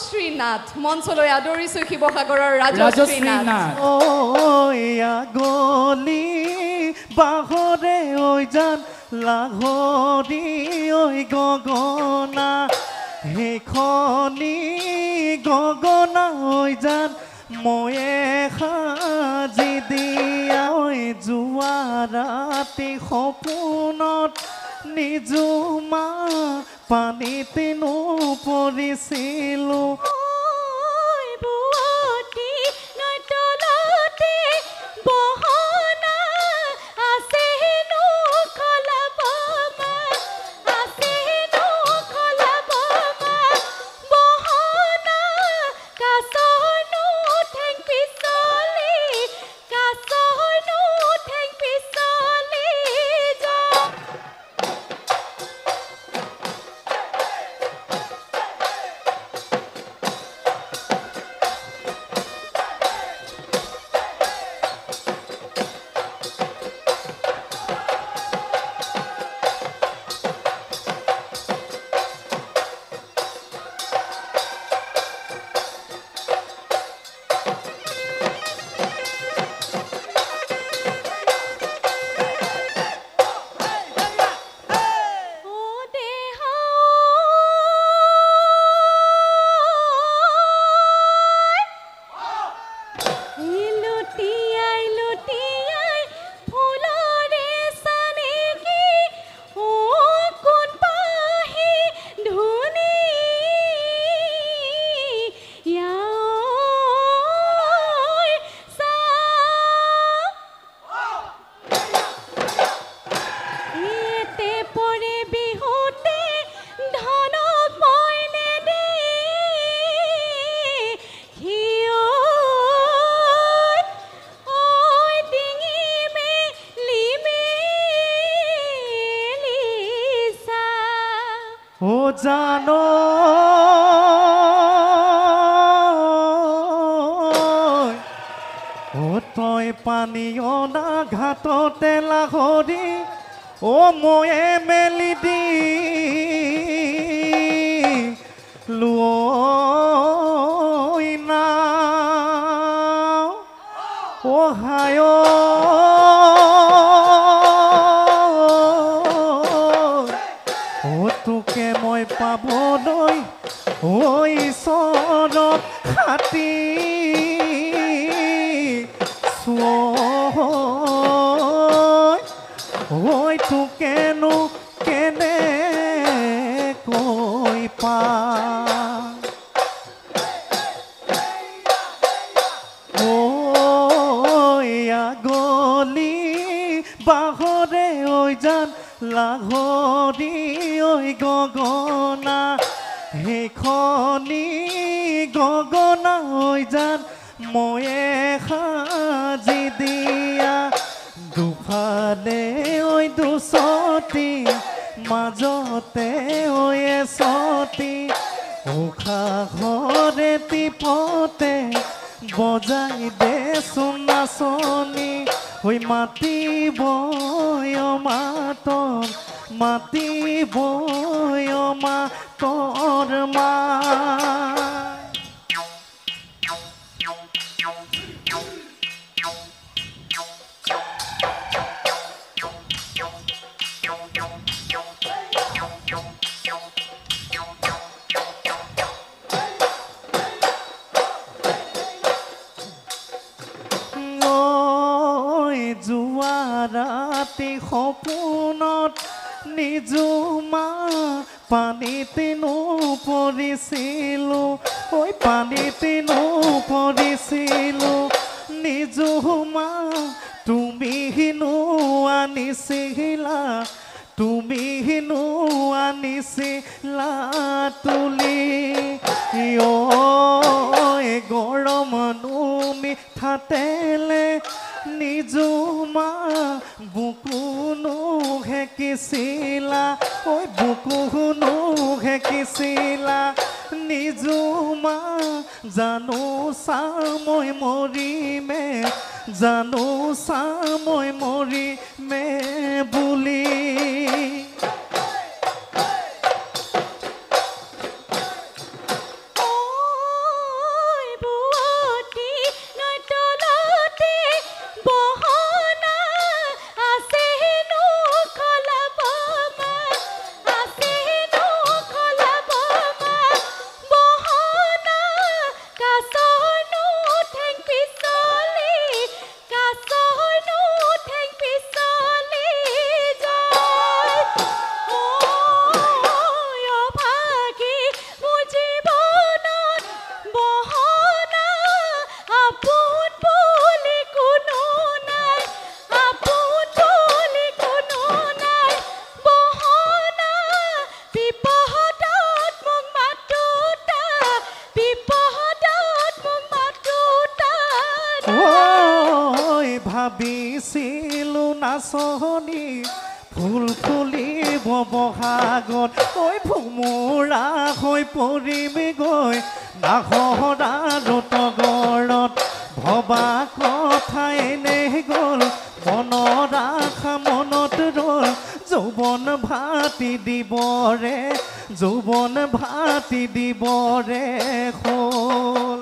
ৰাজশ্ৰী নাথ মঞ্চলৈ আদৰিছো শিৱসাগৰৰ ৰাজশ্ৰী নাথ ঐয়া গলি বাহৰে ঐ জান লাহৰি ঐ গগনা সেইখনি গগনা ঐ জান ময়ে সাজি দিয়া ঐ যোৱা ৰাতি সপোনত নিজুমা পানীতেনো পৰিছিলো জানো তই পানী অনা ঘাটতে লাহৰি ময়ে মেলি দি লৈ না হায় তোকে মই পাবলৈ ঈশ্বৰত খাতি তোকেনো কেনে কৈ পা গলি বাহৰে ঐ জান লাহৰি ঐ গগনা সেইখনি গগনা ঐ জান ময়ে সাজি দিয়া দুফালে ঐ দুচতি মাজতে ঐ এচতি উশাহৰে টিপতে বজাই দেচোন নাচনি মাতিব মাতৰ মাতিব মাতৰ মা যোৱা ৰাতি সপোনত নিজুমা পানীতেনো পৰিছিলো পানীতেনো পৰিছিলো নিজুমা তুমি হিনো আনিছিলা তুলি গৰম মিঠাতেলে নিজুমা বুকুনো হেকিছিলা বুকুনো হেকিছিলা নিজুমা জানো চামৈ মৰিমে জানো চামৈ মৰিমে বুলি ভাবিছিলো নাচনী ফুল ফুলিব বহাগত ঐ ভোমোৰা হৈ পৰিম গৈ নাহৰা তগৰত ভবা কথা এনে গ'ল মনৰ আশা মনত ৰ'ল যৌৱন ভাতি দিবৰে যৌৱন ভাতি দিবৰে হ'ল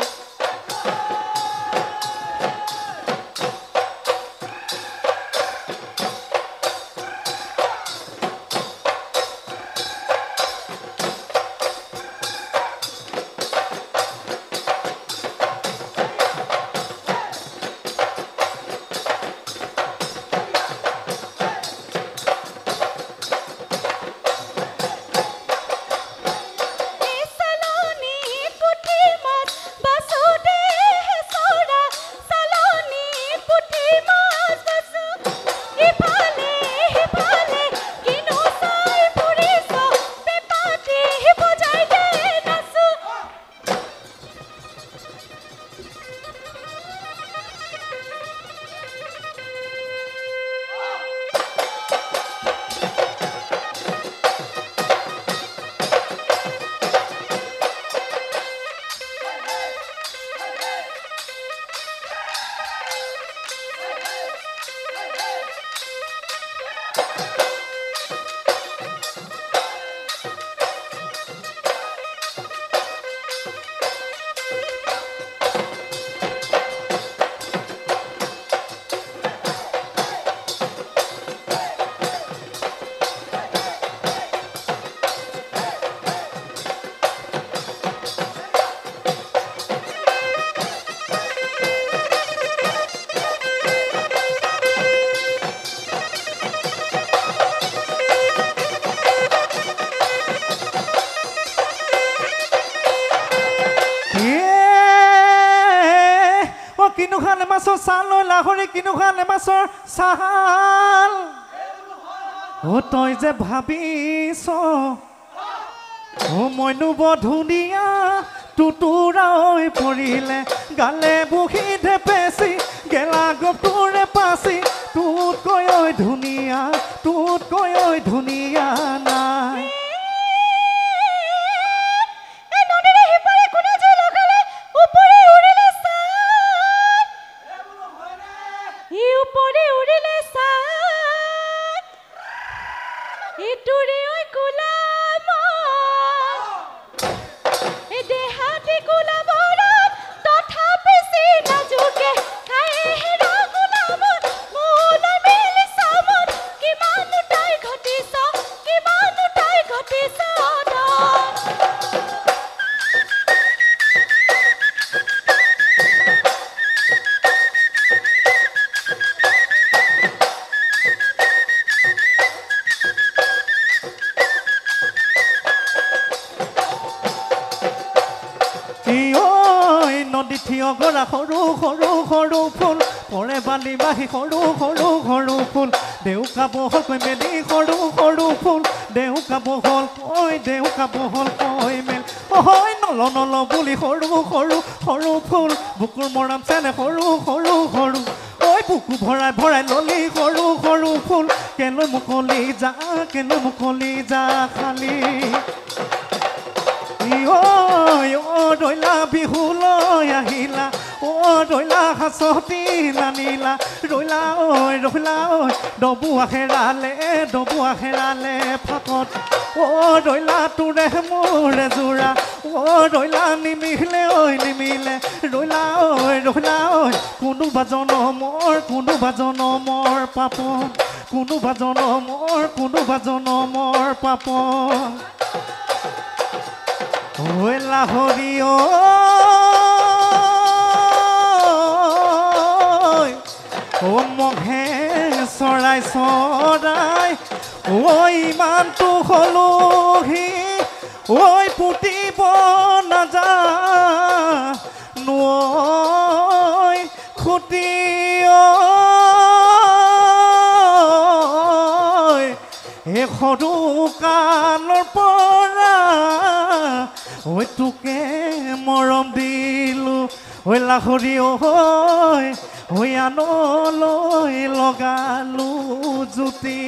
কিনো খালে মাছৰ ছাল লাহৰি কিনো খালে মাছৰ ছাল তই যে ভাবিছ মইনো বৰ ধুনীয়া টুটুৰা হৈ পৰিলে গালে বুহি ঢেপেচি গেলা গপটোৰে পাচি তোতকৈ ধুনীয়া নাই নদী থিয় গৰা সৰু সৰু সৰু ফুল পৰে বালি বাহি সৰু সৰু সৰু ফুল দেউকা বহলকৈ মেলি সৰু সৰু ফুল দেউকা বহল কৈ মেল হয় নল নল বুলি সৰু সৰু সৰু ফুল বুকুৰ মৰম চেনে সৰু সৰু সৰু ঐ বুকু ভৰাই ভৰাই ললি সৰু সৰু ফুল কেলৈ মুকলি যা খালি ৰৈলা বিহুলৈ আহিলা ৰৈলা হাঁচতি নানিলা ৰৈলা ঐ ডবুৱা হেৰালে ফাকত ৰৈলা তোৰে মোৰে যোৰা ৰৈলা নিমিলে ৰৈলা ঐ কোনোবা জনমৰ পাপন কোনোবা জনমৰ পাপন ঐ লাহৰি ঐ মহে চৰাই ঐ ইমানটো হলোহি ঐ পুতিব নাজানো খুটি সৰু কালৰ পৰা ঐ তোকে মৰম দিলো ঐ লাহৰি হৈ আনলৈ লগালো জুতি